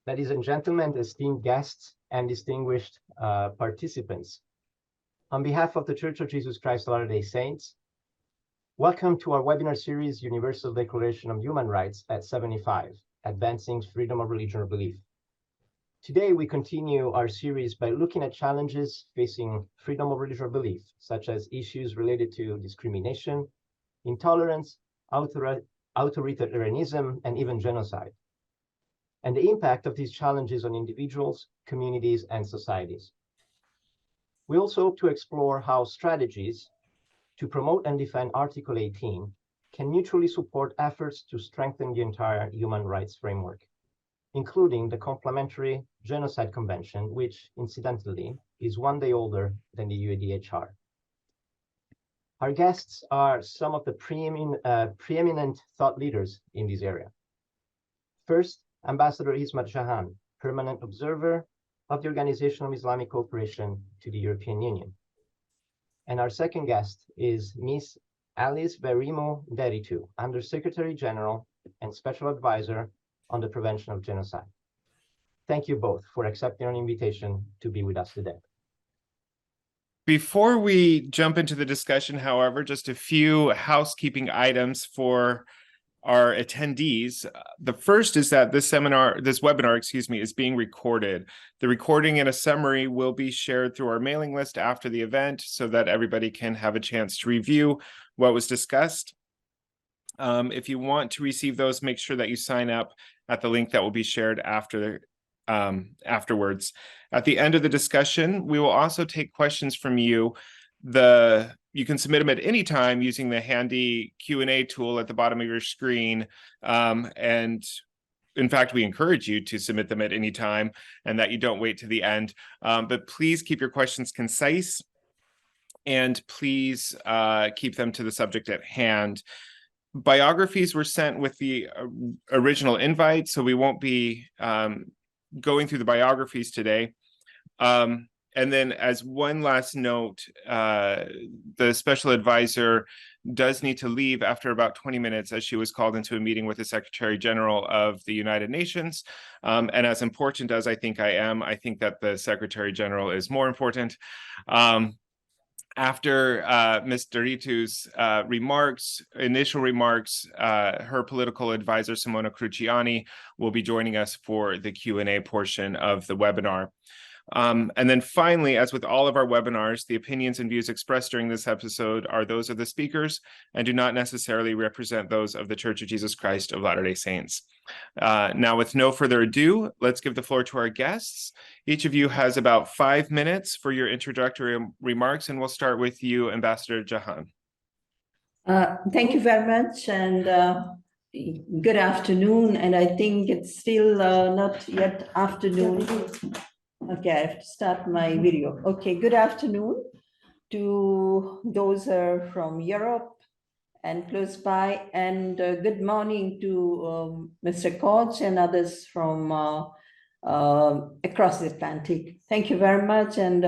Ladies and gentlemen, esteemed guests and distinguished participants, on behalf of the Church of Jesus Christ of Latter-day Saints, welcome to our webinar series, Universal Declaration of Human Rights at 75, Advancing Freedom of Religion or Belief. Today, we continue our series by looking at challenges facing freedom of religion or belief, such as issues related to discrimination, intolerance, authoritarianism, and even genocide, and the impact of these challenges on individuals, communities, and societies. We also hope to explore how strategies to promote and defend Article 18 can mutually support efforts to strengthen the entire human rights framework, including the complementary Genocide Convention, which, incidentally, is one day older than the UDHR. Our guests are some of the preeminent thought leaders in this area. First, Ambassador Ismat Jahan, permanent observer of the Organization of Islamic Cooperation to the European Union. And our second guest is Ms. Alice Wairimu Nderitu, Undersecretary General and Special Advisor on the Prevention of Genocide. Thank you both for accepting our invitation to be with us today. Before we jump into the discussion, however, just a few housekeeping items for our attendees. The first is that this webinar, is being recorded. The recording and a summary will be shared through our mailing list after the event so that everybody can have a chance to review what was discussed. If you want to receive those, make sure that you sign up at the link that will be shared afterwards. At the end of the discussion, we will also take questions from you. You can submit them at any time using the handy Q&A tool at the bottom of your screen. And in fact, we encourage you to submit them at any time and that you don't wait to the end. But please keep your questions concise and please keep them to the subject at hand. Biographies were sent with the original invite, so we won't be going through the biographies today. And then as one last note, the special advisor does need to leave after about 20 minutes as she was called into a meeting with the Secretary General of the United Nations. And as important as I think I am, I think that the Secretary General is more important. After Ms. Nderitu's initial remarks, her political advisor, Simona Cruciani, will be joining us for the Q&A portion of the webinar. And then finally, as with all of our webinars, the opinions and views expressed during this episode are those of the speakers and do not necessarily represent those of the Church of Jesus Christ of Latter-day Saints. Now, with no further ado, let's give the floor to our guests. Each of you has about 5 minutes for your introductory remarks, and we'll start with you, Ambassador Jahan. Thank you very much, and good afternoon. And I think it's still not yet afternoon. Okay, I have to start my video. Okay, good afternoon to those who are from Europe and close by, and good morning to Mr. Koch and others from across the Atlantic. Thank you very much, and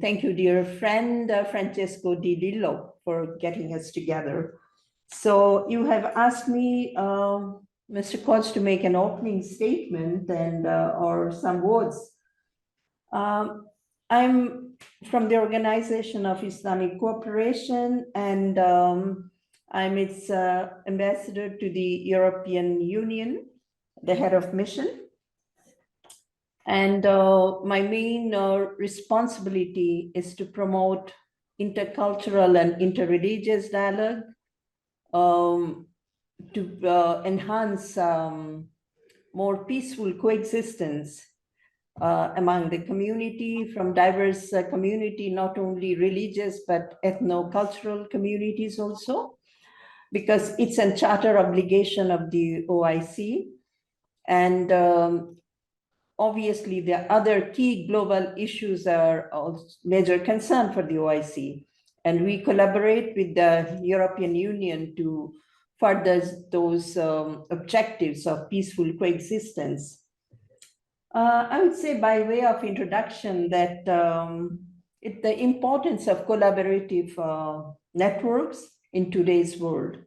thank you, dear friend Francesco Di Lillo, for getting us together. So you have asked me, Mr. Koch, to make an opening statement and or some words. I'm from the Organization of Islamic Cooperation, and I'm its ambassador to the European Union, the head of mission. And my main responsibility is to promote intercultural and interreligious dialogue, to enhance more peaceful coexistence among the community, from diverse community, not only religious, but ethno-cultural communities also, because it's a charter obligation of the OIC. And obviously, the other key global issues are also major concern for the OIC. And we collaborate with the European Union to further those objectives of peaceful coexistence. I would say, by way of introduction, that the importance of collaborative networks in today's world.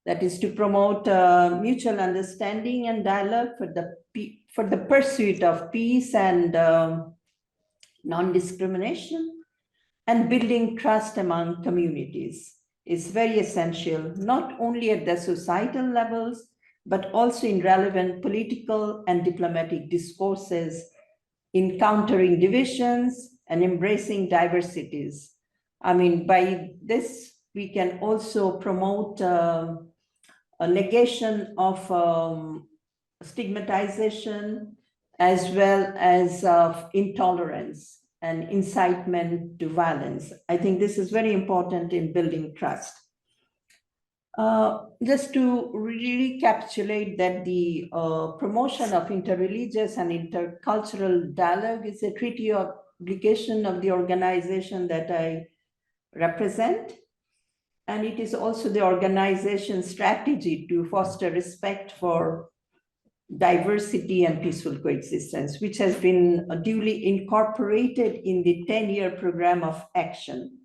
that is to promote mutual understanding and dialogue for the pursuit of peace and non-discrimination, and building trust among communities is very essential, not only at the societal levels, but also in relevant political and diplomatic discourses, in countering divisions and embracing diversities. I mean, by this, we can also promote a negation of stigmatization, as well as of intolerance and incitement to violence. I think this is very important in building trust. Just to recapitulate that the promotion of interreligious and intercultural dialogue is a treaty obligation of the organization that I represent. And it is also the organization's strategy to foster respect for diversity and peaceful coexistence, which has been duly incorporated in the 10-year program of action.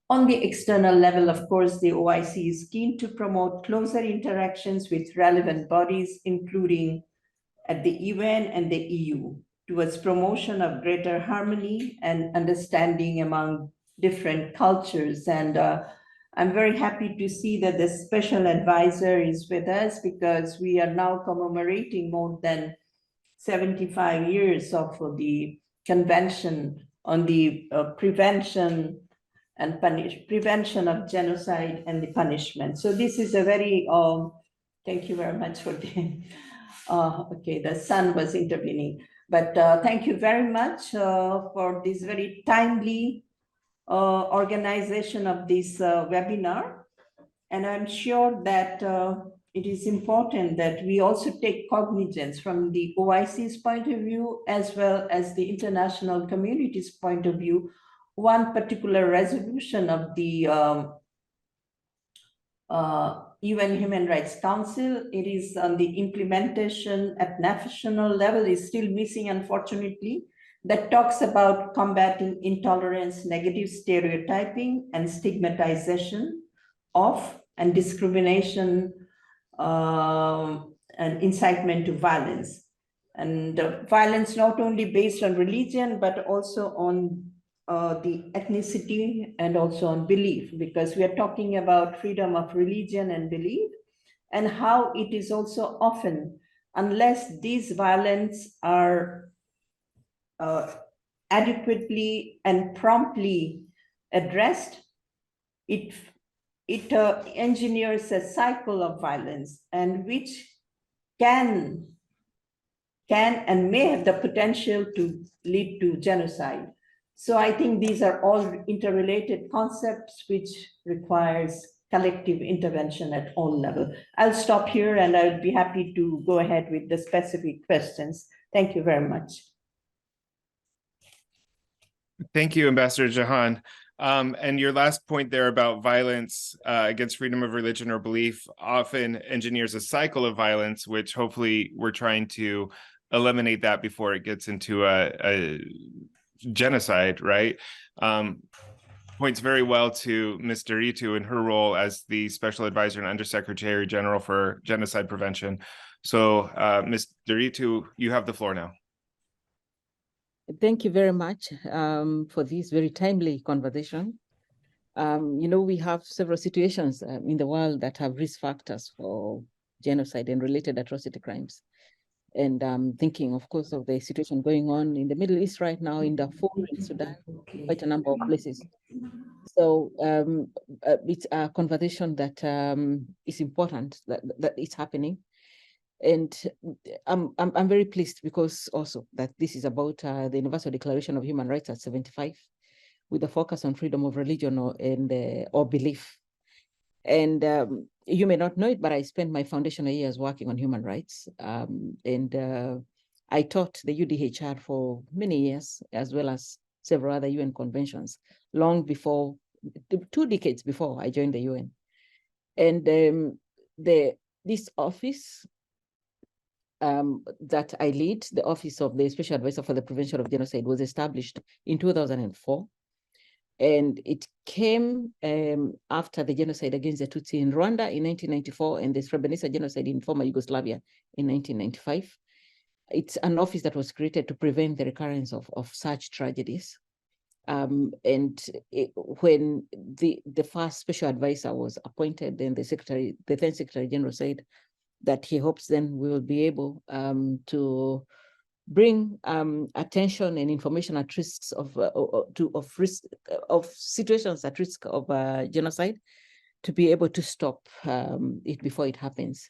On the external level, of course, the OIC is keen to promote closer interactions with relevant bodies, including at the UN and the EU, towards promotion of greater harmony and understanding among different cultures. And I'm very happy to see that the special advisor is with us, because we are now commemorating more than 75 years of the Convention on the Prevention of Genocide and the Punishment. So this is a very, thank you very much for the, okay, the sun was intervening. But thank you very much for this very timely organization of this webinar. And I'm sure that it is important that we also take cognizance from the OIC's point of view, as well as the international community's point of view, one particular resolution of the UN Human Rights Council. It is on the implementation at national level is still missing, unfortunately, that talks about combating intolerance, negative stereotyping, and stigmatization of and discrimination and incitement to violence. And violence not only based on religion, but also on the ethnicity and also on belief, because we are talking about freedom of religion and belief, and how it is also often, unless these violence are adequately and promptly addressed, it engineers a cycle of violence, and which can and may have the potential to lead to genocide. So I think these are all interrelated concepts which requires collective intervention at all levels. I'll stop here, and I would be happy to go ahead with the specific questions. Thank you very much. Thank you, Ambassador Jahan. And your last point there about violence against freedom of religion or belief often engineers a cycle of violence, which hopefully we're trying to eliminate that before it gets into a genocide, right? Points very well to Ms. Nderitu in her role as the Special Advisor and Undersecretary General for Genocide Prevention. So, Ms. Nderitu, you have the floor now. Thank you very much for this very timely conversation. You know, we have several situations in the world that have risk factors for genocide and related atrocity crimes. And thinking, of course, of the situation going on in the Middle East right now, in Darfur, in Sudan, quite a number of places. So it's a conversation that is important, that is happening. And I'm very pleased because also that this is about the Universal Declaration of Human Rights at 75, with a focus on freedom of religion or belief. And you may not know it, but I spent my foundational years working on human rights. And I taught the UDHR for many years, as well as several other UN conventions, long before, 2 decades before I joined the UN. And this office that I lead, the Office of the Special Advisor for the Prevention of Genocide, was established in 2004. And it came after the genocide against the Tutsi in Rwanda in 1994 and the Srebrenica genocide in former Yugoslavia in 1995. It's an office that was created to prevent the recurrence of such tragedies. When the first special advisor was appointed, then the then Secretary General said that he hopes then we will be able to bring attention and information at risks of situations at risk of genocide, to be able to stop it before it happens.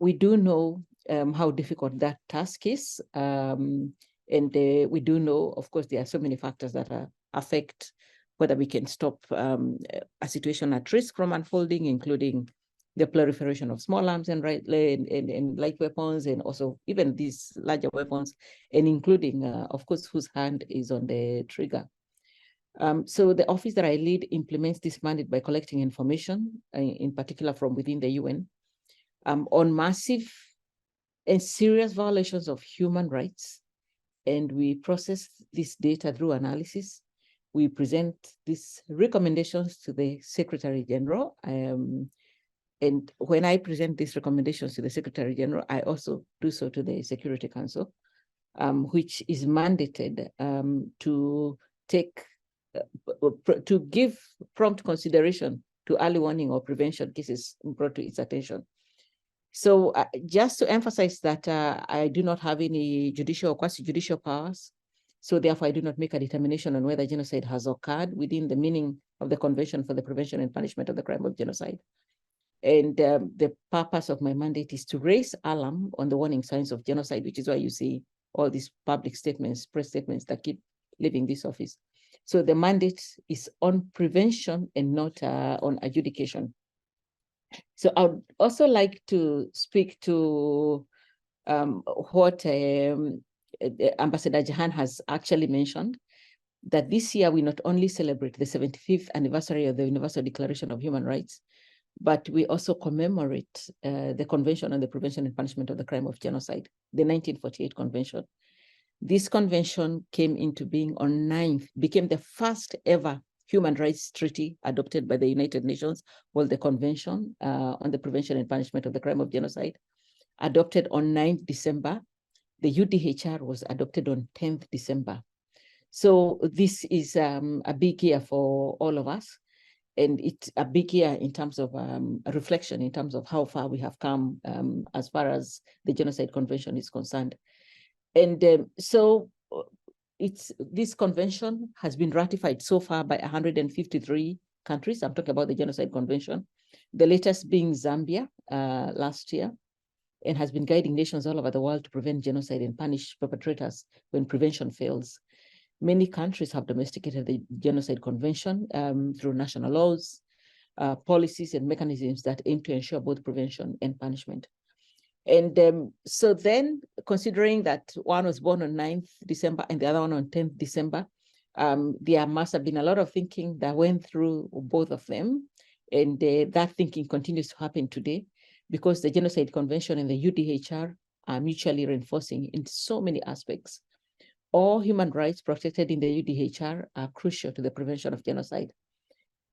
We do know how difficult that task is, and we do know, of course, there are so many factors that affect whether we can stop a situation at risk from unfolding, including the proliferation of small arms and light weapons, and also even these larger weapons, and including, of course, whose hand is on the trigger. So the office that I lead implements this mandate by collecting information, in particular from within the UN, on massive and serious violations of human rights. And we process this data through analysis. We present these recommendations to the Secretary General. And when I present these recommendations to the Secretary General, I also do so to the Security Council, which is mandated to give prompt consideration to early warning or prevention cases brought to its attention. So just to emphasize that I do not have any judicial or quasi-judicial powers, so therefore I do not make a determination on whether genocide has occurred within the meaning of the Convention for the Prevention and Punishment of the Crime of Genocide. And the purpose of my mandate is to raise alarm on the warning signs of genocide, which is why you see all these public statements, press statements that keep leaving this office. So the mandate is on prevention and not on adjudication. So I would also like to speak to what Ambassador Jahan has actually mentioned, that this year we not only celebrate the 75th anniversary of the Universal Declaration of Human Rights, but we also commemorate the Convention on the Prevention and Punishment of the Crime of Genocide, the 1948 Convention. This convention came into being on 9th, became the first ever human rights treaty adopted by the United Nations, called the Convention on the Prevention and Punishment of the Crime of Genocide, adopted on 9th December. The UDHR was adopted on 10th December. So this is a big year for all of us. And it's a big year in terms of a reflection, in terms of how far we have come as far as the Genocide Convention is concerned. And so this convention has been ratified so far by 153 countries. I'm talking about the Genocide Convention, the latest being Zambia last year, and has been guiding nations all over the world to prevent genocide and punish perpetrators when prevention fails. Many countries have domesticated the Genocide Convention through national laws, policies, and mechanisms that aim to ensure both prevention and punishment. And so then, considering that one was born on 9th December and the other one on 10th December, there must have been a lot of thinking that went through both of them. And that thinking continues to happen today, because the Genocide Convention and the UDHR are mutually reinforcing in so many aspects. All human rights protected in the UDHR are crucial to the prevention of genocide.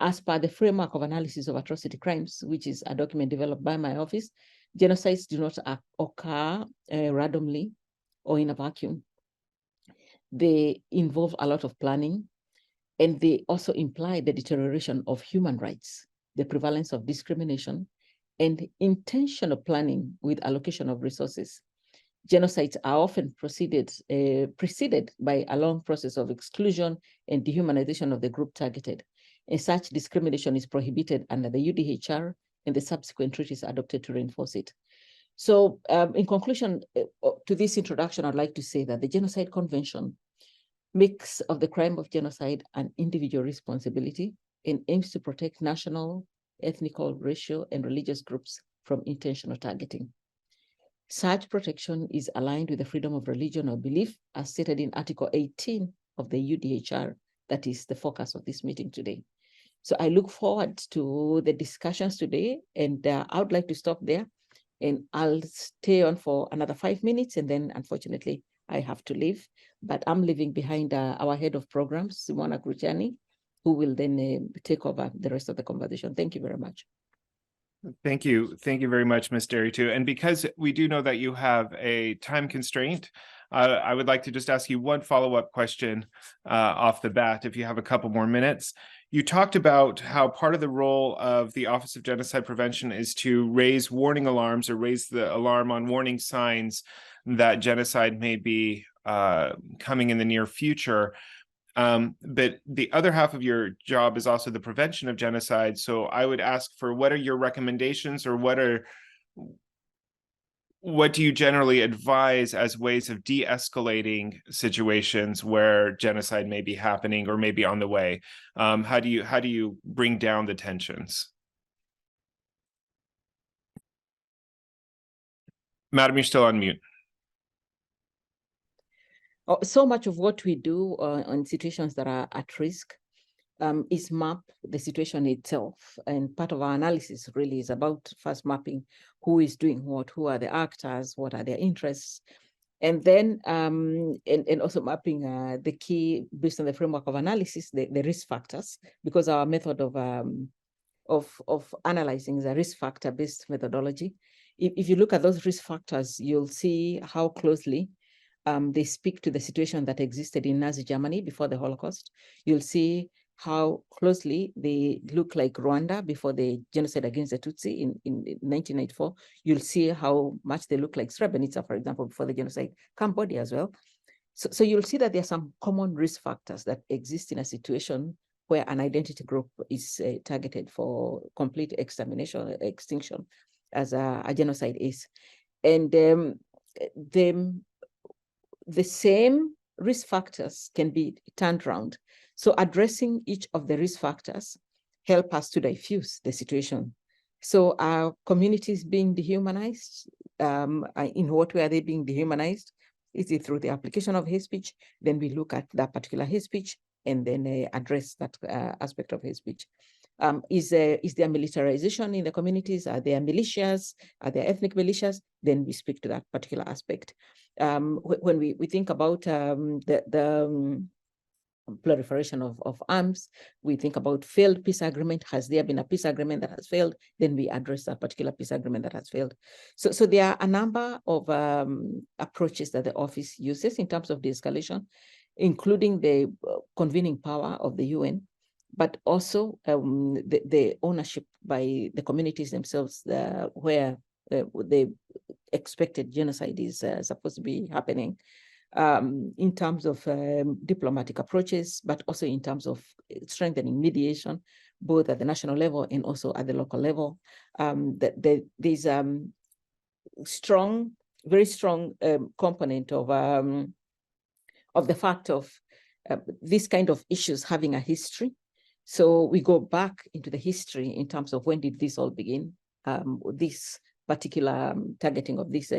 As per the framework of analysis of atrocity crimes, which is a document developed by my office, genocides do not occur randomly or in a vacuum. They involve a lot of planning, and they also imply the deterioration of human rights, the prevalence of discrimination, and intentional planning with allocation of resources. Genocides are often preceded by a long process of exclusion and dehumanization of the group targeted. And such discrimination is prohibited under the UDHR and the subsequent treaties adopted to reinforce it. So in conclusion to this introduction, I'd like to say that the Genocide Convention makes of the crime of genocide an individual responsibility and aims to protect national, ethnical, racial, and religious groups from intentional targeting. Such protection is aligned with the freedom of religion or belief as stated in Article 18 of the UDHR, that is the focus of this meeting today. So I look forward to the discussions today, and I would like to stop there, and I'll stay on for another 5 minutes, and then unfortunately I have to leave, but I'm leaving behind our head of programs, Simona Gruciani, who will then take over the rest of the conversation. Thank you very much. Thank you. Thank you very much, Ms. Nderitu. And because we do know that you have a time constraint, I would like to just ask you one follow-up question off the bat, if you have a couple more minutes. You talked about how part of the role of the Office of Genocide Prevention is to raise warning alarms or raise the alarm on warning signs that genocide may be coming in the near future. But the other half of your job is also the prevention of genocide. So I would ask for what are your recommendations, or what do you generally advise as ways of de-escalating situations where genocide may be happening or may be on the way? How do you bring down the tensions? Madam, you're still on mute. So much of what we do on situations that are at risk is map the situation itself. And part of our analysis really is about first mapping who is doing what, who are the actors, what are their interests, and then and also mapping the key, based on the framework of analysis, the risk factors, because our method of analyzing is a risk factor-based methodology. If you look at those risk factors, you'll see how closely they speak to the situation that existed in Nazi Germany before the Holocaust. You'll see how closely they look like Rwanda before the genocide against the Tutsi in 1994. You'll see how much they look like Srebrenica, for example, before the genocide, Cambodia as well. So you'll see that there are some common risk factors that exist in a situation where an identity group is targeted for complete extermination, extinction, as a genocide is. And the same risk factors can be turned around. So addressing each of the risk factors help us to diffuse the situation. So are communities being dehumanized? In what way are they being dehumanized? Is it through the application of hate speech? Then we look at that particular hate speech and then address that aspect of hate speech. Is there militarization in the communities? Are there militias? Are there ethnic militias? Then we speak to that particular aspect. When we think about the proliferation of arms, we think about failed peace agreement. Has there been a peace agreement that has failed? Then we address that particular peace agreement that has failed. So there are a number of approaches that the office uses in terms of de-escalation, including the convening power of the UN, but also the ownership by the communities themselves, where the expected genocide is supposed to be happening, in terms of diplomatic approaches, but also in terms of strengthening mediation, both at the national level and also at the local level. There's very strong component of the fact of this kind of issues having a history. So we go back into the history in terms of when did this all begin, this particular targeting of this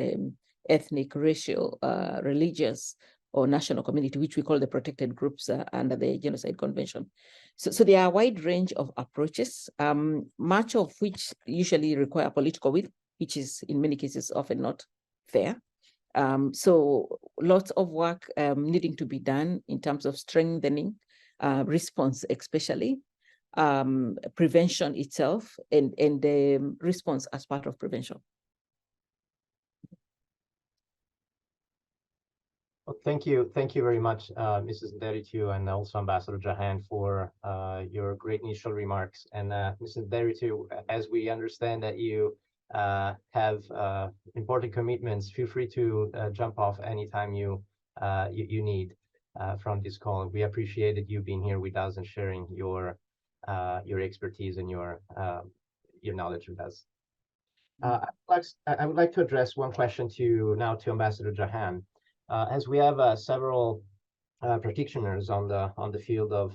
ethnic, racial, religious, or national community, which we call the protected groups under the Genocide Convention. So there are a wide range of approaches, much of which usually require political will, which is in many cases often not fair. So lots of work needing to be done in terms of strengthening response, especially prevention itself, and the response as part of prevention. Well, thank you very much, Mrs. Nderitu, and also Ambassador Jahan, for your great initial remarks. And Mrs. Nderitu, as we understand that you have important commitments, feel free to jump off anytime you need from this call. We appreciated you being here with us and sharing your expertise and your knowledge with us. I would like to address one question to Ambassador Jahan. As we have several practitioners on the field of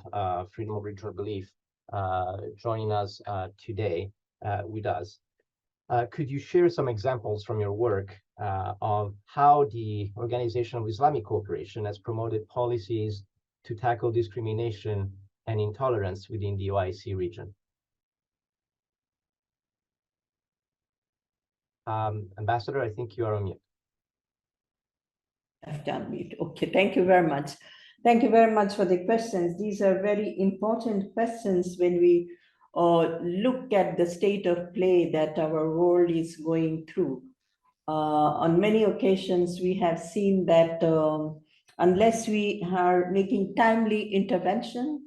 freedom of regional belief joining us today with us, could you share some examples from your work of how the Organization of Islamic Cooperation has promoted policies to tackle discrimination and intolerance within the OIC region? Ambassador, I think you are on mute. I've done mute. Okay, thank you very much. Thank you very much for the questions. These are very important questions when we look at the state of play that our world is going through. On many occasions, we have seen that unless we are making timely intervention,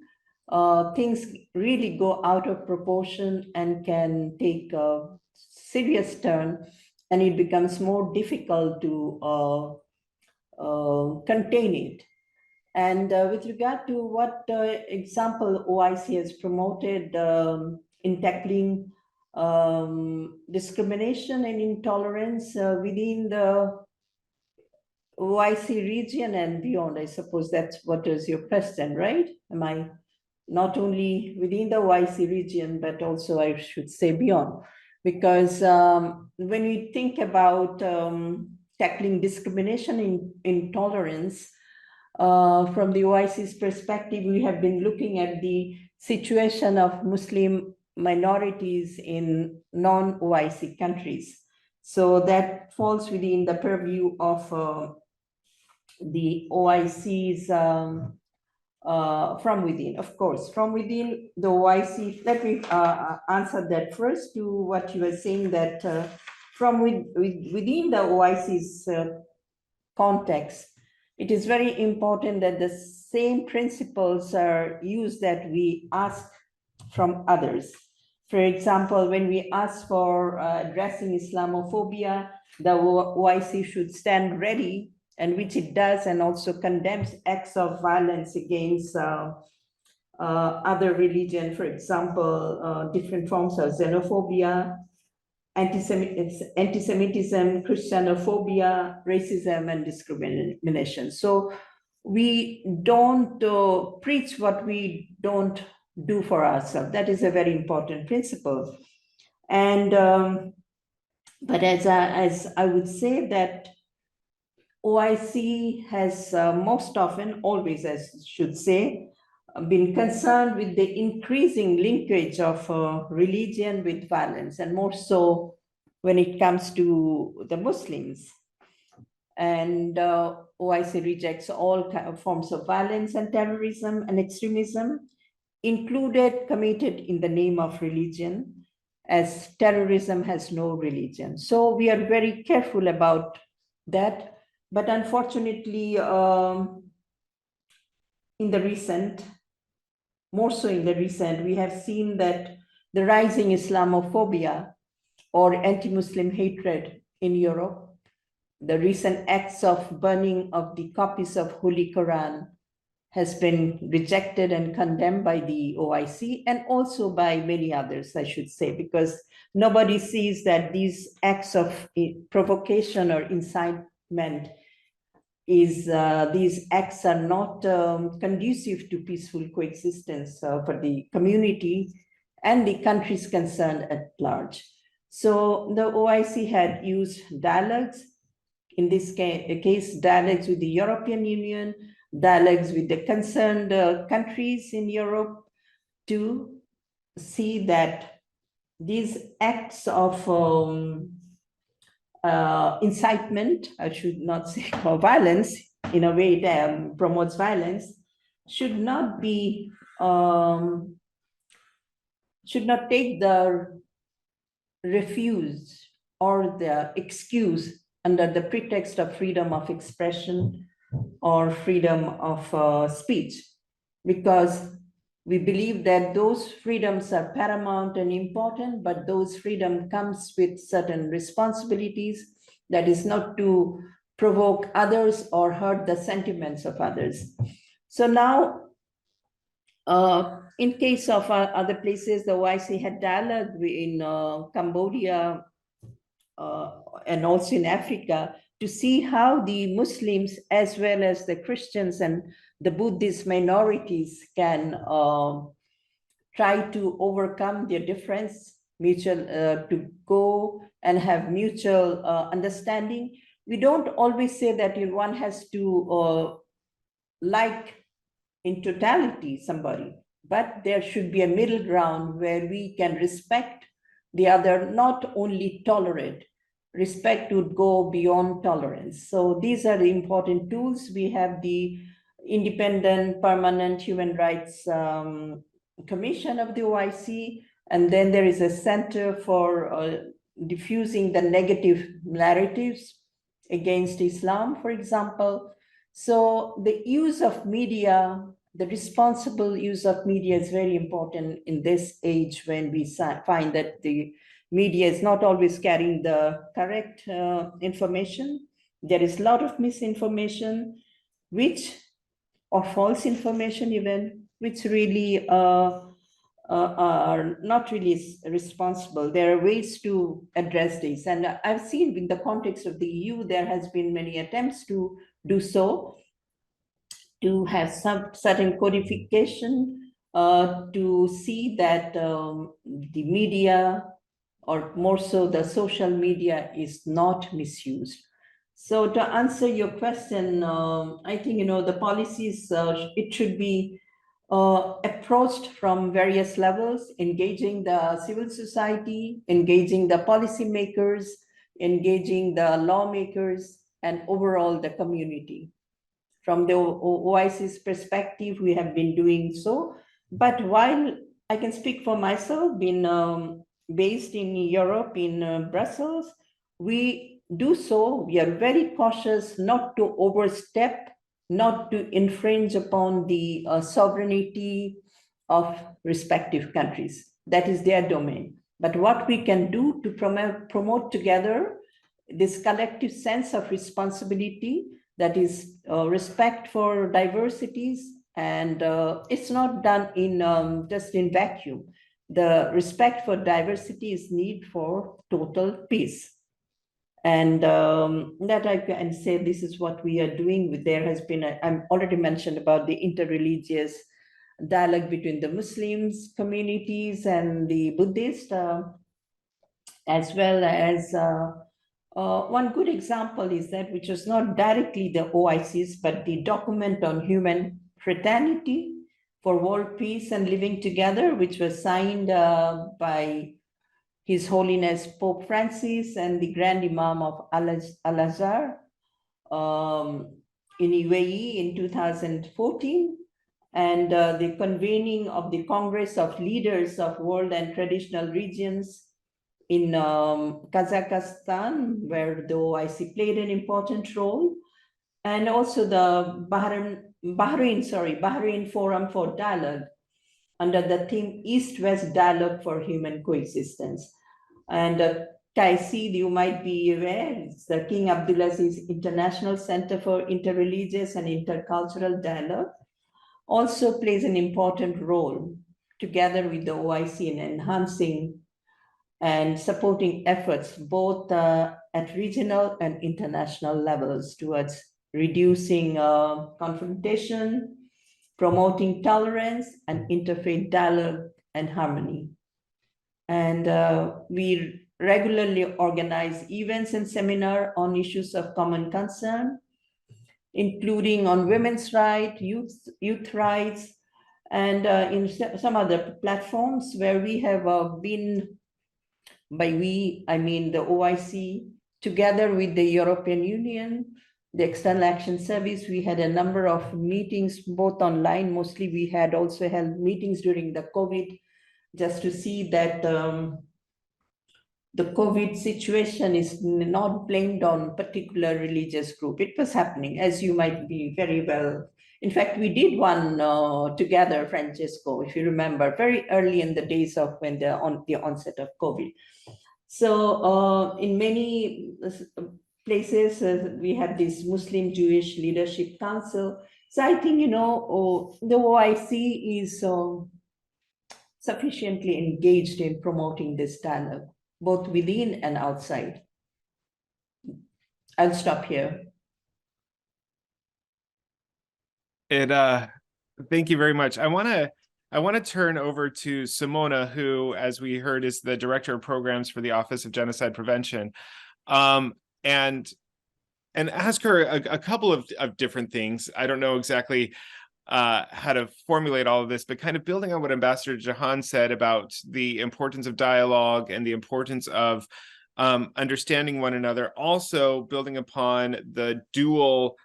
things really go out of proportion and can take a serious turn, and it becomes more difficult to contain it. And with regard to what example OIC has promoted in tackling discrimination and intolerance within the OIC region and beyond, I suppose that's what is your question, right? Am I not only within the OIC region, but also I should say beyond? Because when we think about tackling discrimination and intolerance, from the OIC's perspective, we have been looking at the situation of Muslim minorities in non-OIC countries. So that falls within the purview of the OIC's from within, of course. From within the OIC, let me answer that first to what you were saying, that from within the OIC's context, it is very important that the same principles are used that we ask from others. For example, when we ask for addressing Islamophobia, the OIC should stand ready, and which it does, and also condemns acts of violence against other religion, for example, different forms of xenophobia, anti-Semitism, Christianophobia, racism, and discrimination. So we don't preach what we don't do for ourselves. That is a very important principle. And but as I would say that OIC has most often, always I should say, been concerned with the increasing linkage of religion with violence, and more so when it comes to the Muslims. And OIC rejects all forms of violence and terrorism and extremism, included committed in the name of religion, as terrorism has no religion. So we are very careful about that. But unfortunately, in the recent, more so in the recent, we have seen that the rising Islamophobia or anti-Muslim hatred in Europe, the recent acts of burning of the copies of Holy Quran has been rejected and condemned by the OIC, and also by many others, I should say, because nobody sees that these acts of provocation or incitement these acts are not conducive to peaceful coexistence for the community and the countries concerned at large. So the OIC had used dialogues, in this case, dialogues with the European Union, dialogues with the concerned countries in Europe, to see that these acts of incitement, I should not say, or violence, in a way that promotes violence, should not be, should not take the refuse or the excuse under the pretext of freedom of expression or freedom of speech, because we believe that those freedoms are paramount and important, but those freedom comes with certain responsibilities, that is not to provoke others or hurt the sentiments of others. So now, in case of other places, the OIC had dialogue in Cambodia and also in Africa, to see how the Muslims as well as the Christians and the Buddhist minorities can try to overcome their difference, to go and have mutual understanding. We don't always say that one has to like in totality somebody, but there should be a middle ground where we can respect the other, not only tolerate. Respect would go beyond tolerance. So these are the important tools. We have the independent permanent human rights commission of the OIC. And then there is a center for diffusing the negative narratives against Islam, for example. So the use of media, the responsible use of media is very important in this age when we find that the media is not always carrying the correct information. There is a lot of misinformation, or false information even, which really are not really responsible. There are ways to address this. And I've seen in the context of the EU, there has been many attempts to do so, to have some certain codification to see that the media, or more so the social media, is not misused. So to answer your question, I think, the policies, it should be approached from various levels, engaging the civil society, engaging the policymakers, engaging the lawmakers, and overall the community. From the OIC's perspective, we have been doing so. But while I can speak for myself, being based in Europe, in Brussels, we do so. We are very cautious not to overstep, not to infringe upon the sovereignty of respective countries. That is their domain. But what we can do to promote together this collective sense of responsibility, that is respect for diversities, and it's not done in just in vacuum. The respect for diversity is need for total peace. And that I can say this is what we are doing. There has been, I've already mentioned about the interreligious dialogue between the Muslims communities and the Buddhist, as well as one good example is that, which was not directly the OIC's, but the document on human fraternity for world peace and living together, which was signed by His Holiness Pope Francis and the Grand Imam of Al-Azhar in UAE in 2014, and the convening of the Congress of Leaders of World and Traditional Regions in Kazakhstan, where the OIC played an important role, and also the Bahrain Forum for Dialogue under the theme East-West Dialogue for Human Coexistence. And KIC, you might be aware, it's the King Abdulaziz International Center for Interreligious and Intercultural Dialogue, also plays an important role together with the OIC in enhancing and supporting efforts both at regional and international levels towards reducing confrontation, promoting tolerance and interfaith dialogue and harmony. And we regularly organize events and seminars on issues of common concern, including on women's rights, youth rights, and in some other platforms where we have been, by we, I mean the OIC, together with the European Union, the External Action Service. We had a number of meetings, both online. Mostly we had also held meetings during the COVID, just to see that the COVID situation is not blamed on particular religious group. It was happening, as you might be very well. In fact, we did one together, Francesco, if you remember, very early in the days of when the onset of COVID. So in many places, we have this Muslim Jewish Leadership Council. So I think, the OIC is sufficiently engaged in promoting this dialogue, both within and outside. I'll stop here. Thank you very much. I want to turn over to Simona, who, as we heard, is the Director of Programs for the Office of Genocide Prevention, and ask her a couple of different things. I don't know exactly how to formulate all of this, but kind of building on what Ambassador Jahan said about the importance of dialogue and the importance of understanding one another, also building upon the dual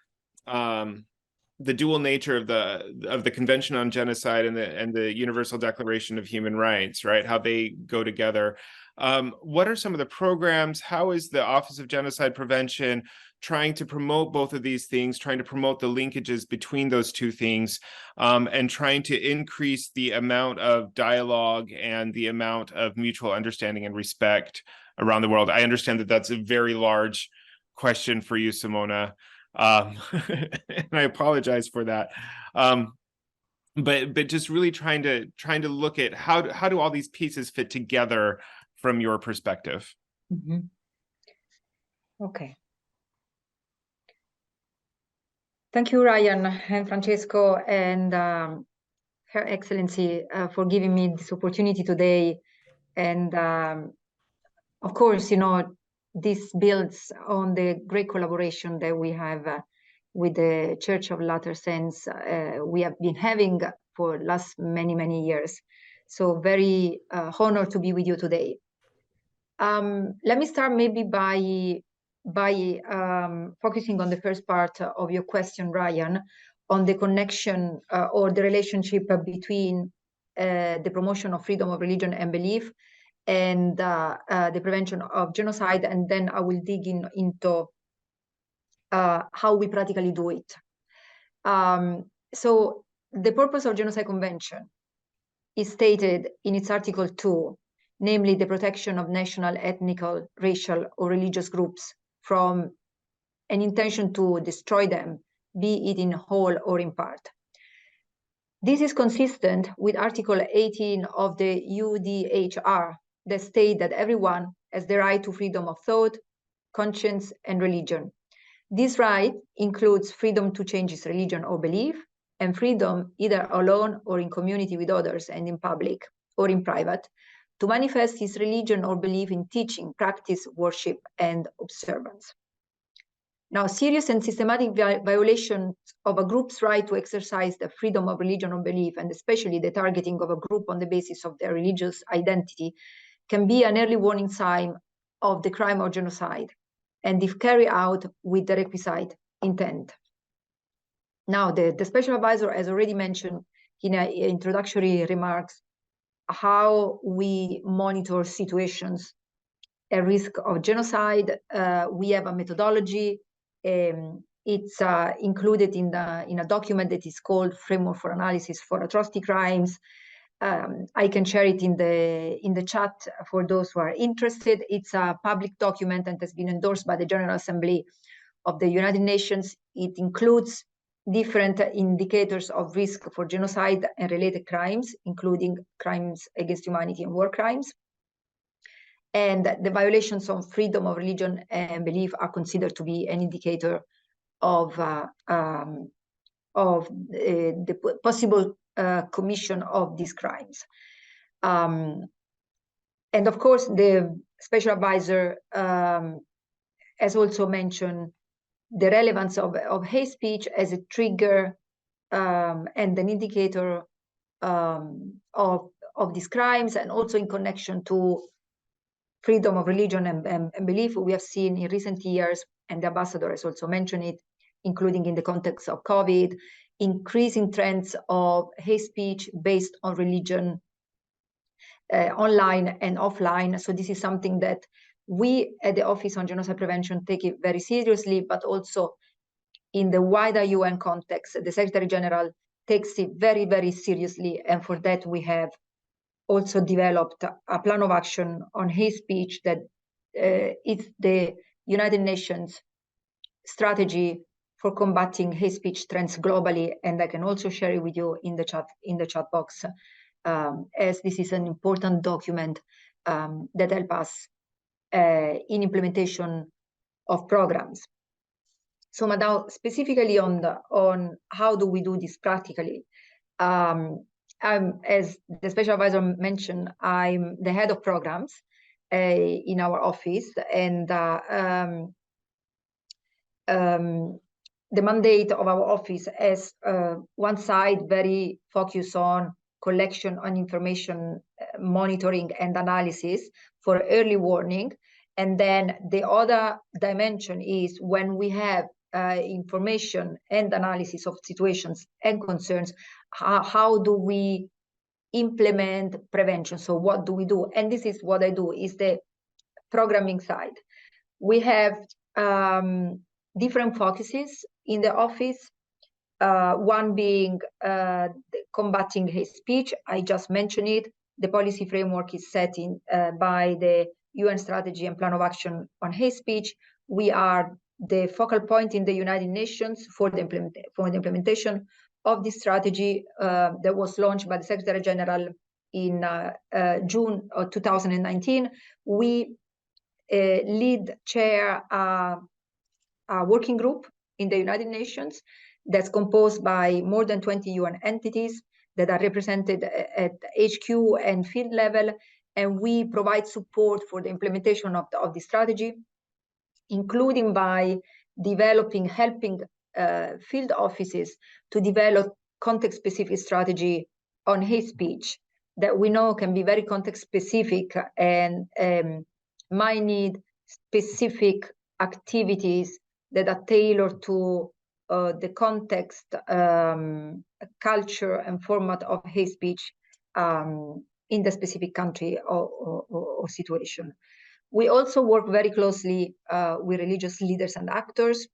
the dual nature of the Convention on Genocide and the Universal Declaration of Human Rights, right? How they go together. What are some of the programs? How is the Office of Genocide Prevention trying to promote both of these things, trying to promote the linkages between those two things, and trying to increase the amount of dialogue and the amount of mutual understanding and respect around the world? I understand that that's a very large question for you, Simona. And I apologize for that. But just really trying to look at how do all these pieces fit together from your perspective? Mm-hmm. Okay. Thank you, Ryan and Francesco and Her Excellency for giving me this opportunity today. And of course, you know, this builds on the great collaboration that we have with the Church of Latter Saints we have been having for the last many years. So very honored to be with you today. Let me start maybe by focusing on the first part of your question, Ryan, on the connection or the relationship between the promotion of freedom of religion and belief and the prevention of genocide, and then I will dig into how we practically do it. So the purpose of Genocide Convention is stated in its Article 2, namely the protection of national, ethnical, racial, or religious groups from an intention to destroy them, be it in whole or in part. This is consistent with Article 18 of the UDHR that state that everyone has the right to freedom of thought, conscience, and religion. This right includes freedom to change his religion or belief, and freedom, either alone or in community with others and in public or in private, to manifest his religion or belief in teaching, practice, worship, and observance. Now, serious and systematic violations of a group's right to exercise the freedom of religion or belief, and especially the targeting of a group on the basis of their religious identity, can be an early warning sign of the crime of genocide, and if carried out with the requisite intent. Now, the special advisor has already mentioned in introductory remarks how we monitor situations at risk of genocide. We have a methodology. It's included in a document that is called Framework for Analysis for Atrocity Crimes. I can share it in the chat for those who are interested. It's a public document and has been endorsed by the General Assembly of the United Nations. It includes different indicators of risk for genocide and related crimes, including crimes against humanity and war crimes. And the violations on freedom of religion and belief are considered to be an indicator of the possible commission of these crimes. And of course, the special advisor has also mentioned the relevance of hate speech as a trigger and an indicator of these crimes, and also in connection to freedom of religion and belief. We have seen in recent years, and the ambassador has also mentioned it, including in the context of COVID, increasing trends of hate speech based on religion, online and offline. So this is something that we at the Office on Genocide Prevention take it very seriously, but also in the wider UN context, the Secretary General takes it very seriously. And for that, we have also developed a plan of action on hate speech that is the United Nations strategy for combating hate speech trends globally. And I can also share it with you in the chat box, as this is an important document that helps us in implementation of programs. So now, specifically on how do we do this practically, as the special advisor mentioned, I'm the head of programs in our office, and the mandate of our office is one side very focused on collection on information, monitoring and analysis for early warning. And then the other dimension is when we have information and analysis of situations and concerns, how do we implement prevention? So what do we do? And this is what I do, is the programming side. We have different focuses in the office. One being combating hate speech. I just mentioned it. The policy framework is set in by the UN Strategy and Plan of Action on Hate Speech. We are the focal point in the United Nations for the implementation of this strategy that was launched by the Secretary General in June of 2019. We chair a working group in the United Nations that's composed by more than 20 UN entities that are represented at HQ and field level, and we provide support for the implementation of the strategy, including by helping field offices to develop context-specific strategy on hate speech that we know can be very context-specific and might need specific activities that are tailored to the context, culture, and format of hate speech in the specific country or situation. We also work very closely with religious leaders and actors.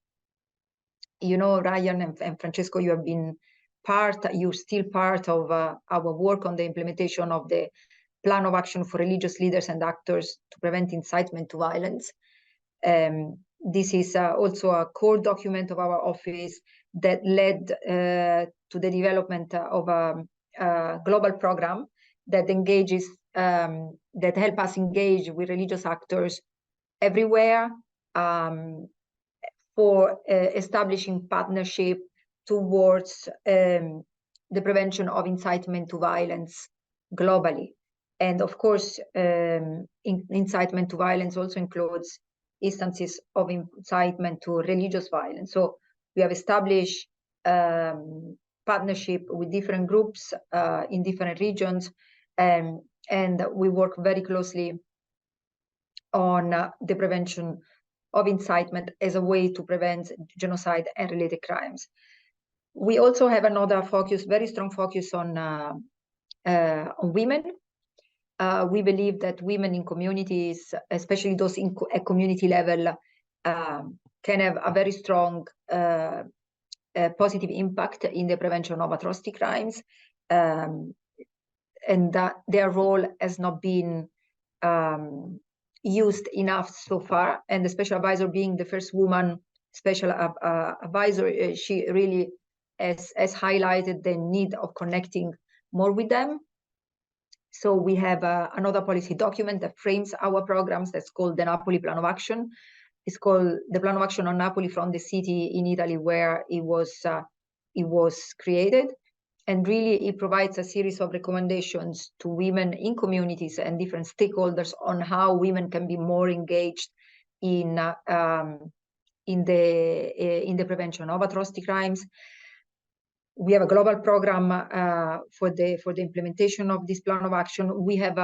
You know, Ryan and Francesco, you're still part of our work on the implementation of the Plan of Action for Religious Leaders and Actors to Prevent Incitement to Violence. This is also a core document of our office that led to the development of a global program that engages, that help us engage with religious actors everywhere for establishing partnership towards the prevention of incitement to violence globally. And of course, incitement to violence also includes instances of incitement to religious violence. So we have established partnership with different groups in different regions, and we work very closely on the prevention of incitement as a way to prevent genocide and related crimes. We also have another focus, very strong focus on women. We believe that women in communities, especially those at community level, can have a very strong positive impact in the prevention of atrocity crimes, and that their role has not been used enough so far. And the special advisor, being the first woman special advisor, she really has highlighted the need of connecting more with them. So we have another policy document that frames our programs that's called the Napoli Plan of Action. It's called the Plan of Action on Napoli, from the city in Italy where it was created. And really it provides a series of recommendations to women in communities and different stakeholders on how women can be more engaged in the prevention of atrocity crimes. We have a global program for the implementation of this plan of action. We have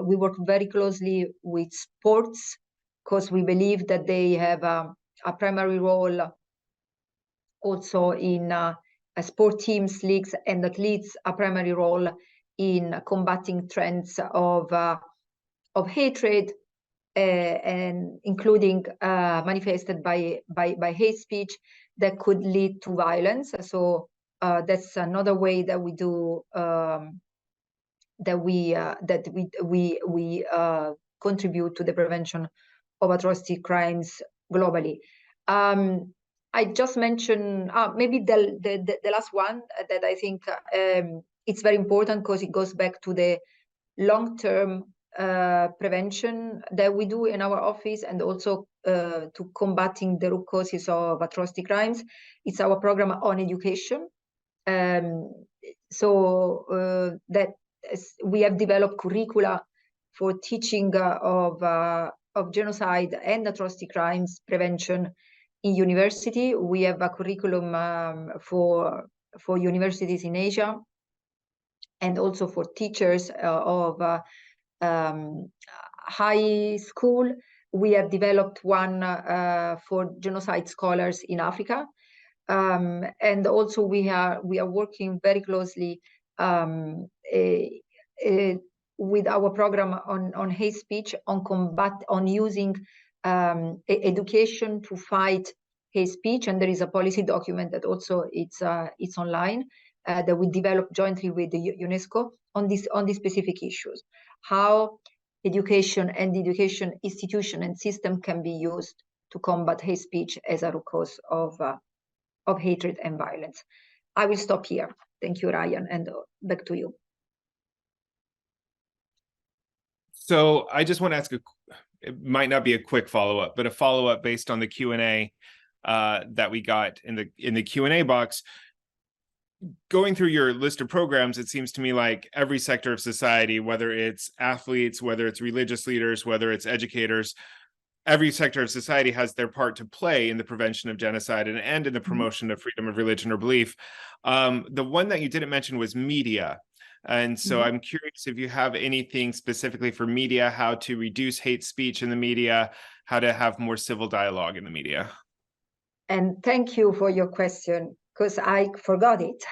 we work very closely with sports because we believe that they have a primary role also in sport teams, leagues, and athletes, a primary role in combating trends of hatred, and including manifested by hate speech that could lead to violence. So that's another way that we do that we contribute to the prevention of atrocity crimes globally. I just mentioned maybe the last one that I think it's very important because it goes back to the long-term prevention that we do in our office, and also to combating the root causes of atrocity crimes. It's our program on education. So that we have developed curricula for teaching of genocide and atrocity crimes prevention in university. We have a curriculum for universities in Asia, and also for teachers of high school we have developed one for genocide scholars in Africa. And also we are working very closely with our program on hate speech, on using education to fight hate speech. And there is a policy document that also it's online that we developed jointly with the UNESCO on these specific issues. How education and the education institution and system can be used to combat hate speech as a root cause of hatred and violence. I will stop here. Thank you, Ryan, and back to you. So I just want to ask it might not be a quick follow-up, but a follow-up based on the Q&A that we got in the Q&A box. Going through your list of programs, it seems to me like every sector of society, whether it's athletes, whether it's religious leaders, whether it's educators, every sector of society has their part to play in the prevention of genocide and in the promotion of freedom of religion or belief. The one that you didn't mention was media. And so I'm curious if you have anything specifically for media, how to reduce hate speech in the media, how to have more civil dialogue in the media. And thank you for your question, because I forgot it.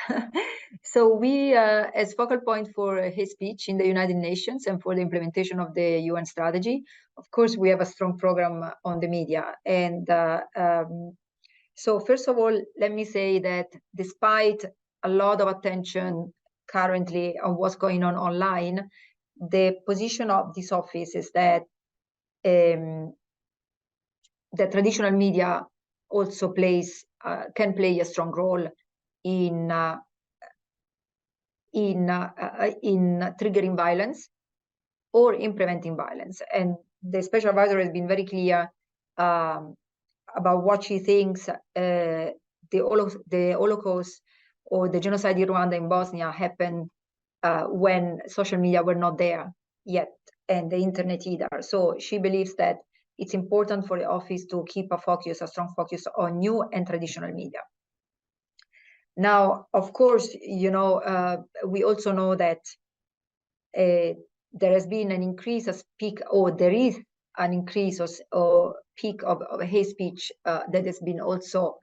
So we, as focal point for hate speech in the United Nations and for the implementation of the UN strategy, of course, we have a strong program on the media. And so first of all, let me say that despite a lot of attention currently on what's going on online, the position of this office is that the traditional media also can play a strong role in triggering violence or in preventing violence. And the special advisor has been very clear about what she thinks the Holocaust or the genocide in Rwanda and Bosnia happened when social media were not there yet, and the internet either. So she believes that it's important for the office to keep a strong focus on new and traditional media. Now, of course, we also know that there has been an increase there is an increase or peak of hate speech that has been also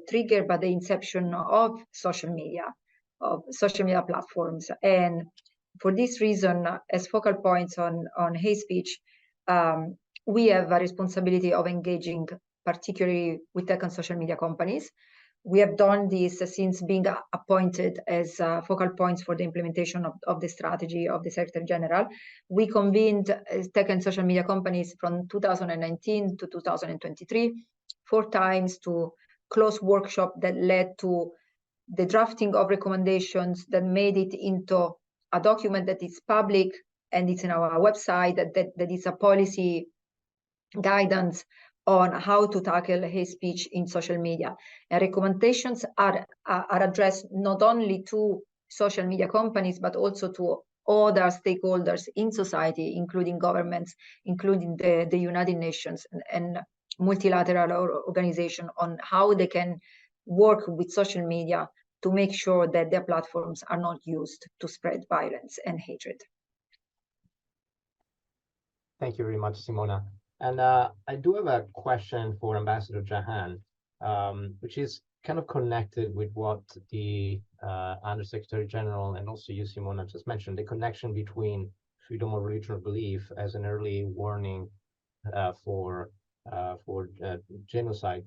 triggered by the inception of social media platforms. And for this reason, as focal points on hate speech, we have a responsibility of engaging particularly with tech and social media companies. We have done this since being appointed as focal points for the implementation of the strategy of the Secretary General. We convened tech and social media companies from 2019 to 2023, 4 times, to close workshop that led to the drafting of recommendations that made it into a document that is public and it's in our website, that is a policy guidance on how to tackle hate speech in social media. And recommendations are addressed not only to social media companies, but also to other stakeholders in society, including governments, including the United Nations and multilateral organizations, on how they can work with social media to make sure that their platforms are not used to spread violence and hatred. Thank you very much, Simona. And I do have a question for Ambassador Jahan, which is kind of connected with what the Undersecretary General and also you, Simona, just mentioned, the connection between freedom of religion or belief as an early warning for genocide.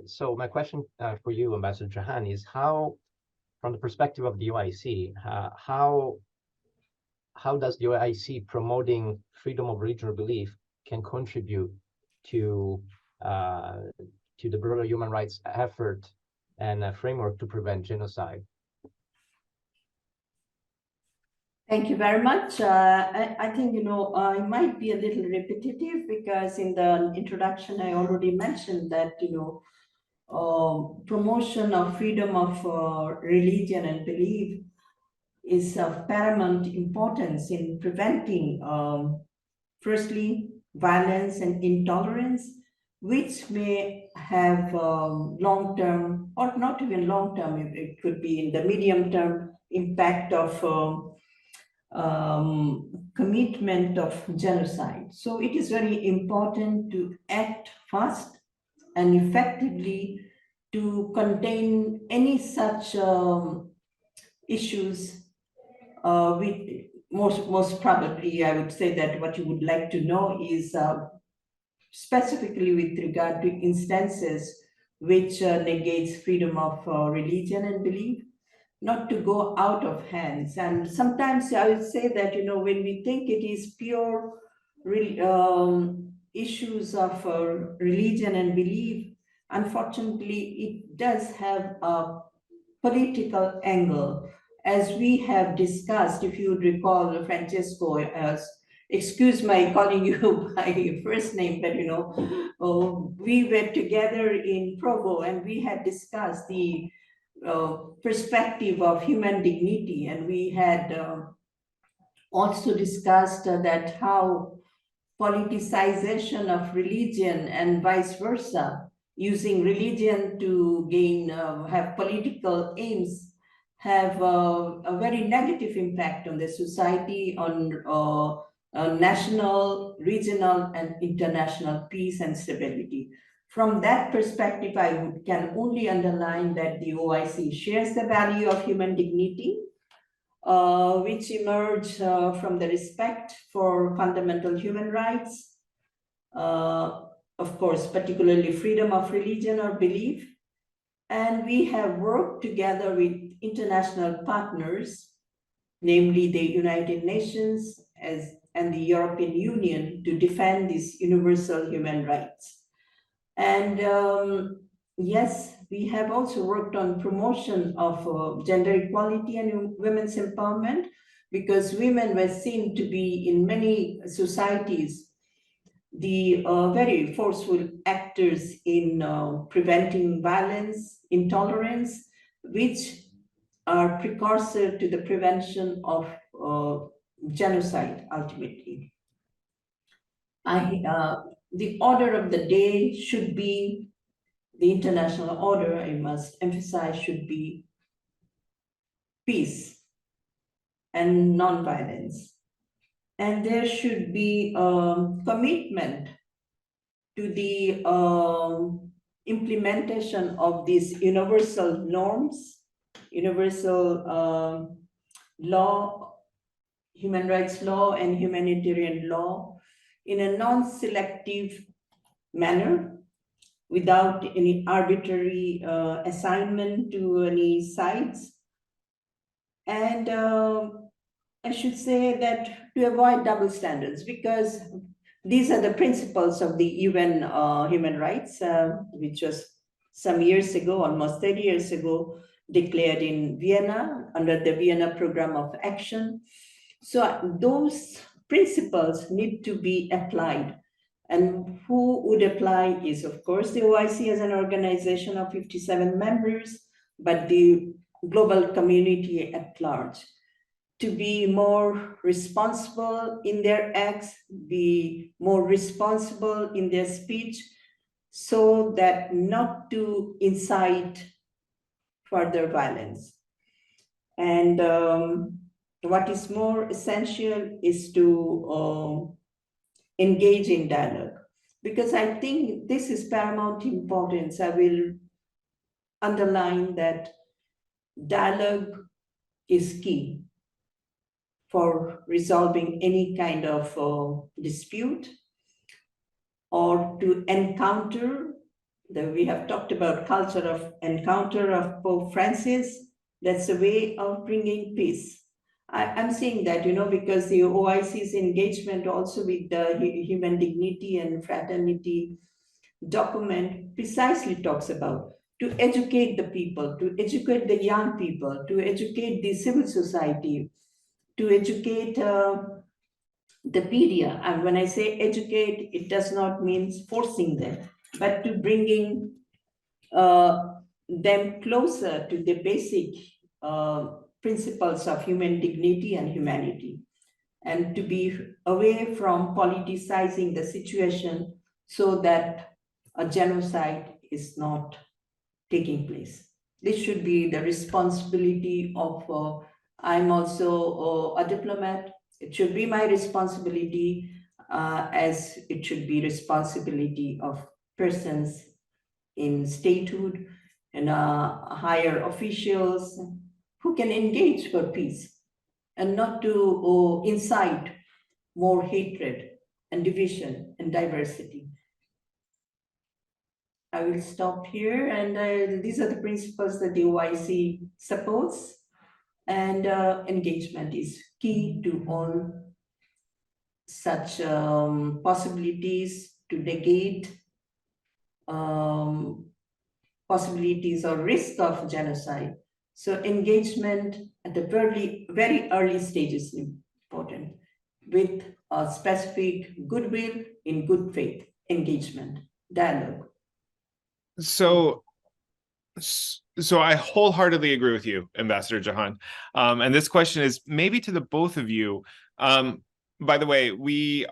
So my question for you, Ambassador Jahan, is how, from the perspective of the OIC, how does the OIC promoting freedom of religion or belief can contribute to the broader human rights effort and a framework to prevent genocide? Thank you very much. I think, I might be a little repetitive because in the introduction, I already mentioned that, promotion of freedom of religion and belief is of paramount importance in preventing, firstly, violence and intolerance, which may have long-term, or not even long-term, it could be in the medium-term impact of commitment of genocide. So it is very important to act fast and effectively to contain any such issues. With most probably, I would say that what you would like to know is specifically with regard to instances which negates freedom of religion and belief, not to go out of hands. And sometimes I would say that, you know, when we think it is pure issues of religion and belief, unfortunately, it does have a political angle. As we have discussed, if you recall, Francesco, as excuse my calling you by your first name, but you know, we were together in Provo and we had discussed the perspective of human dignity, and we had also discussed that how politicization of religion and vice versa, using religion to gain have political aims, have a very negative impact on the society, on national, regional, and international peace and stability. From that perspective, I can only underline that the OIC shares the value of human dignity, which emerge from the respect for fundamental human rights, of course, particularly freedom of religion or belief. And we have worked together with international partners, namely the United Nations and the European Union, to defend these universal human rights. And yes, we have also worked on promotion of gender equality and women's empowerment, because women were seen to be in many societies the very forceful actors in preventing violence, intolerance, which are precursor to the prevention of genocide ultimately. The order of the day should be, the international order, I must emphasize, should be peace and non-violence. And there should be commitment to the implementation of these universal norms, universal law, human rights law and humanitarian law in a non-selective manner, without any arbitrary assignment to any sides. And I should say that to avoid double standards, because these are the principles of the UN human rights, which was some years ago, almost 30 years ago, declared in Vienna under the Vienna Program of Action. So those principles need to be applied. And who would apply is, of course, the OIC as an organization of 57 members, but the global community at large, to be more responsible in their acts, be more responsible in their speech, so that not to incite further violence. And what is more essential is to engage in dialogue, because I think this is paramount importance. I will underline that dialogue is key for resolving any kind of dispute, or to encounter. We have talked about culture of encounter of Pope Francis. That's a way of bringing peace. I'm saying that, you know, because the OIC's engagement also with the human dignity and fraternity document precisely talks about to educate the people, to educate the young people, to educate the civil society, to educate the media. And when I say educate, it does not mean forcing them, but to bringing them closer to the basic principles of human dignity and humanity, and to be away from politicizing the situation so that a genocide is not taking place. This should be the responsibility of I'm also a diplomat. It should be my responsibility, as it should be responsibility of persons in statehood and higher officials who can engage for peace and not to incite more hatred and division and diversity. I will stop here, and these are the principles that the OIC supports, and engagement is key to all such possibilities to negate possibilities or risk of genocide. So engagement at the very early stage is important, with a specific goodwill in good faith engagement, dialogue. So I wholeheartedly agree with you, Ambassador Jahan. And this question is maybe to the both of you. By the way, we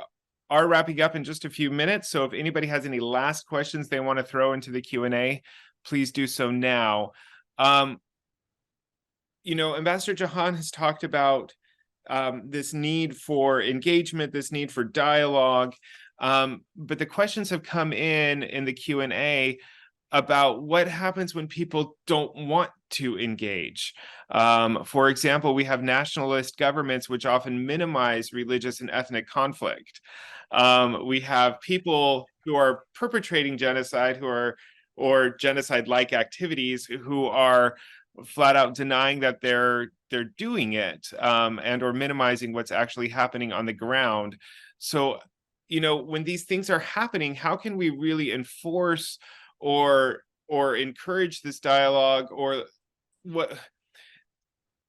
are wrapping up in just a few minutes. So if anybody has any last questions they want to throw into the Q&A, please do so now. You know, Ambassador Jahan has talked about this need for engagement, this need for dialogue. But the questions have come in the Q&A about what happens when people don't want to engage. For example, we have nationalist governments which often minimize religious and ethnic conflict. We have people who are perpetrating genocide, or genocide-like activities, who are flat out denying that they're doing it, and or minimizing what's actually happening on the ground. So, you know, when these things are happening, how can we really enforce or encourage this dialogue? Or what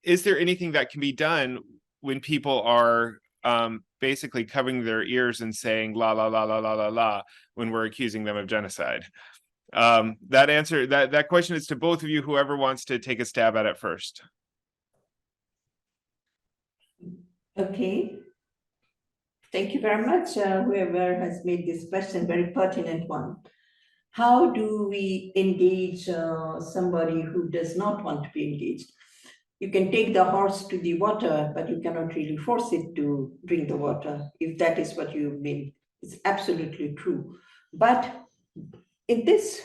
is there anything that can be done when people are basically covering their ears and saying la la la la la la la when we're accusing them of genocide? That question is to both of you, whoever wants to take a stab at it first. Okay. Thank you very much, whoever has made this question, very pertinent one. How do we engage somebody who does not want to be engaged? You can take the horse to the water, but you cannot really force it to drink the water, if that is what you mean. It's absolutely true. But in this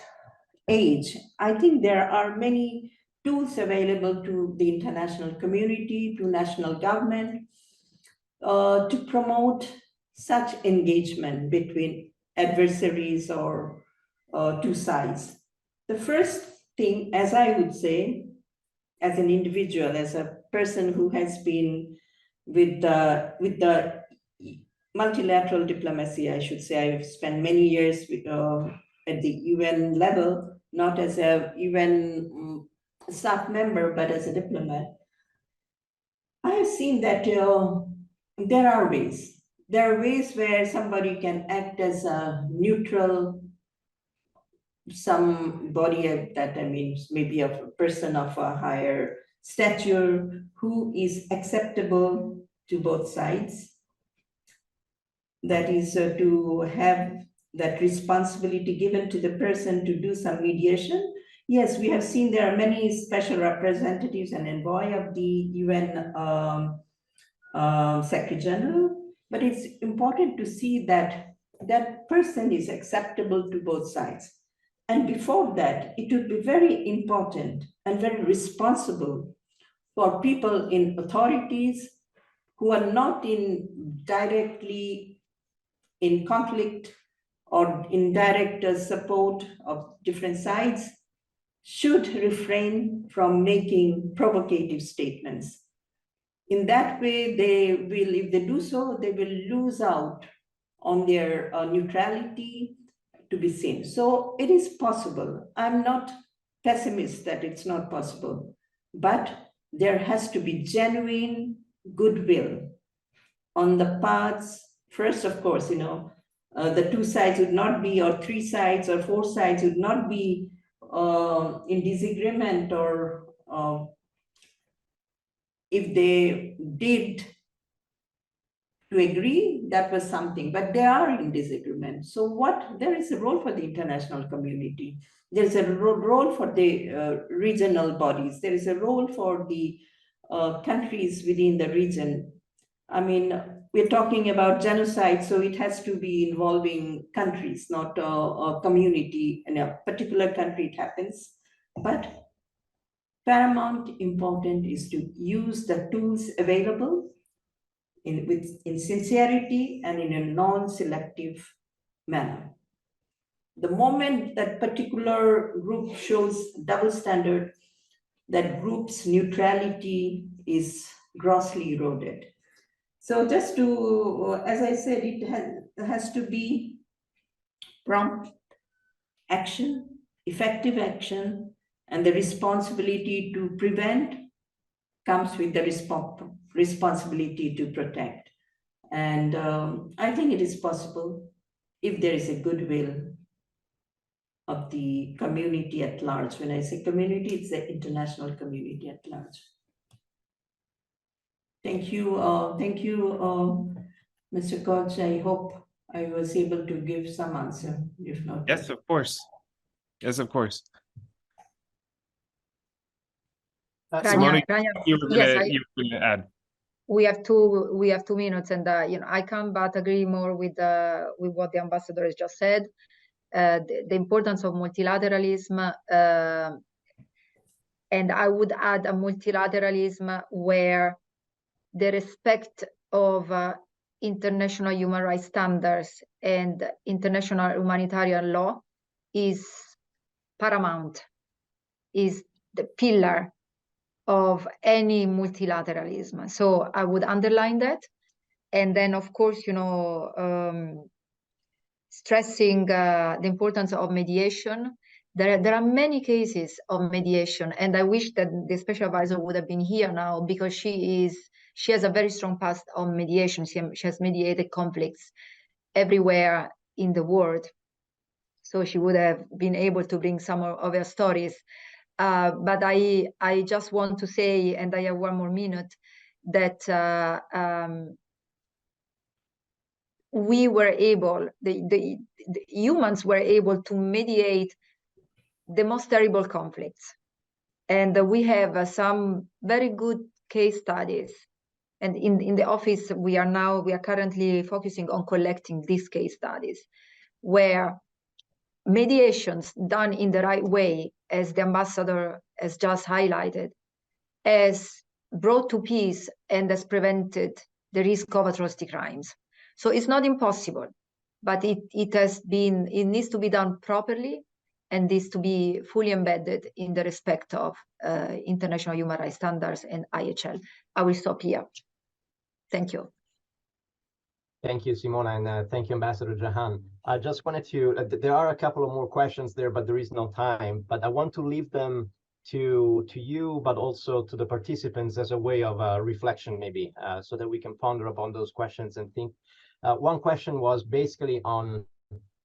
age, I think there are many tools available to the international community, to national government, to promote such engagement between adversaries or two sides. The first thing, as I would say, as an individual, as a person who has been with the multilateral diplomacy, I should say, I've spent many years with, at the UN level, not as a UN staff member, but as a diplomat. I have seen that there are ways. There are ways where somebody can act as a neutral, somebody that, I mean, maybe a person of a higher stature who is acceptable to both sides. That is to have that responsibility given to the person to do some mediation. Yes, we have seen there are many special representatives and envoy of the UN Secretary General, but it's important to see that that person is acceptable to both sides. And before that, it would be very important and very responsible for people in authorities who are not directly in conflict or in direct support of different sides, should refrain from making provocative statements. In that way, they will, if they do so, they will lose out on their neutrality to be seen. So it is possible. I'm not pessimist that it's not possible, but there has to be genuine goodwill on the parts. First, of course, you know, the two sides would not be, or three sides or four sides would not be in disagreement, or if they did to agree, that was something, but they are in disagreement. So there is a role for the international community. There's a role for the regional bodies. There is a role for the countries within the region. I mean, we're talking about genocide, so it has to be involving countries, not a community. In a particular country it happens, but paramount important is to use the tools available in sincerity and in a non-selective manner. The moment that particular group shows double standard, that group's neutrality is grossly eroded. So just to, as I said, it has to be prompt action, effective action, and the responsibility to prevent comes with the responsibility to protect. And I think it is possible if there is a goodwill of the community at large. When I say community, it's the international community at large. Thank you, Mr. Koch. I hope I was able to give some answer, if not. Yes, of course. Yes, of course. Simone, you were gonna add. We have 2 minutes, and I can't but agree more with what the ambassador has just said. The importance of multilateralism, and I would add a multilateralism where the respect of international human rights standards and international humanitarian law is paramount, is the pillar of any multilateralism. So I would underline that. And then, of course, stressing the importance of mediation. There are many cases of mediation, and I wish that the special advisor would have been here now, because she has a very strong past on mediation. She has mediated conflicts everywhere in the world, so she would have been able to bring some of her stories. But I just want to say, and I have 1 more minute, that we were able, the humans were able to mediate the most terrible conflicts. And we have some very good case studies. And in the office, we are currently focusing on collecting these case studies, where mediations done in the right way, as the ambassador has just highlighted, has brought to peace and has prevented the risk of atrocity crimes. So it's not impossible, but it needs to be done properly, and needs to be fully embedded in the respect of international human rights standards and IHL. I will stop here. Thank you. Thank you, Simona, and thank you, Ambassador Jahan. I just wanted to, there are a couple of more questions there, but there is no time. But I want to leave them to you, but also to the participants as a way of reflection, maybe, so that we can ponder upon those questions and think. One question was basically on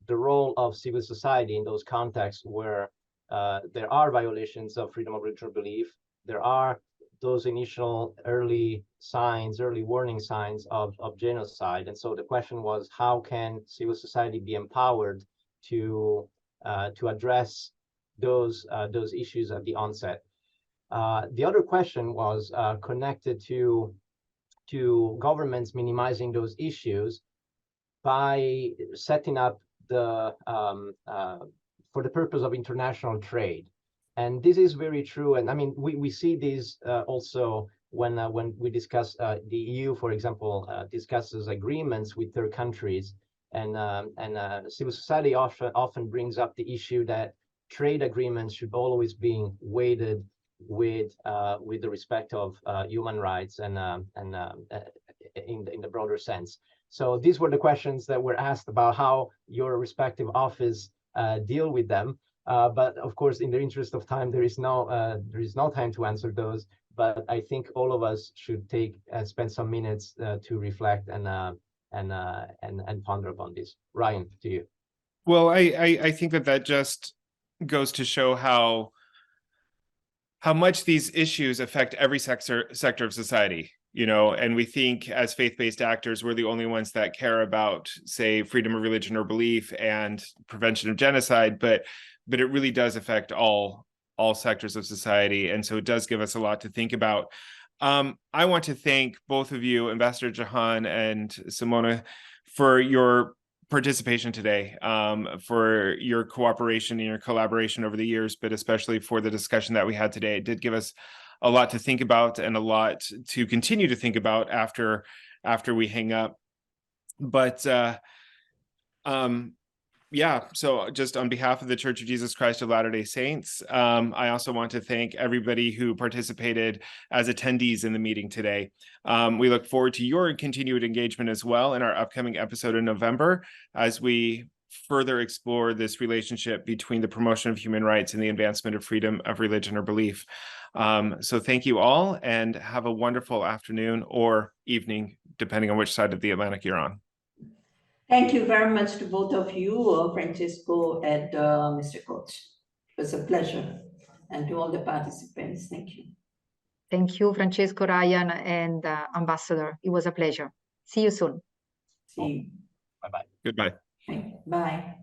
the role of civil society in those contexts where there are violations of freedom of religious belief. There are those initial early warning signs of genocide. And so the question was, how can civil society be empowered to address those issues at the onset? The other question was connected to governments minimizing those issues by setting up for the purpose of international trade. And this is very true. And I mean, we see this also when we discuss the EU, for example, discusses agreements with third countries, and civil society often brings up the issue that trade agreements should always be weighted with the respect of human rights and in the broader sense. So these were the questions that were asked about how your respective office deal with them. But of course, in the interest of time, there is no time to answer those. But I think all of us should spend some minutes to reflect and ponder upon this. Ryan, to you. Well, I think that just goes to show how much these issues affect every sector of society. And we think as faith-based actors, we're the only ones that care about, say, freedom of religion or belief and prevention of genocide, but it really does affect all sectors of society. And so it does give us a lot to think about. I want to thank both of you, Ambassador Jahan and Simona, for your participation today, for your cooperation and your collaboration over the years, but especially for the discussion that we had today. It did give us a lot to think about and a lot to continue to think about after we hang up. But yeah, so just on behalf of the Church of Jesus Christ of Latter-day Saints, I also want to thank everybody who participated as attendees in the meeting today. We look forward to your continued engagement as well in our upcoming episode in November, as we further explore this relationship between the promotion of human rights and the advancement of freedom of religion or belief. So thank you all, and have a wonderful afternoon or evening, depending on which side of the Atlantic you're on. Thank you very much to both of you, Francesco and Mr. Coach. It was a pleasure. And to all the participants, thank you. Thank you, Francesco, Ryan, and Ambassador. It was a pleasure. See you soon. See you. Bye-bye. Goodbye. Bye.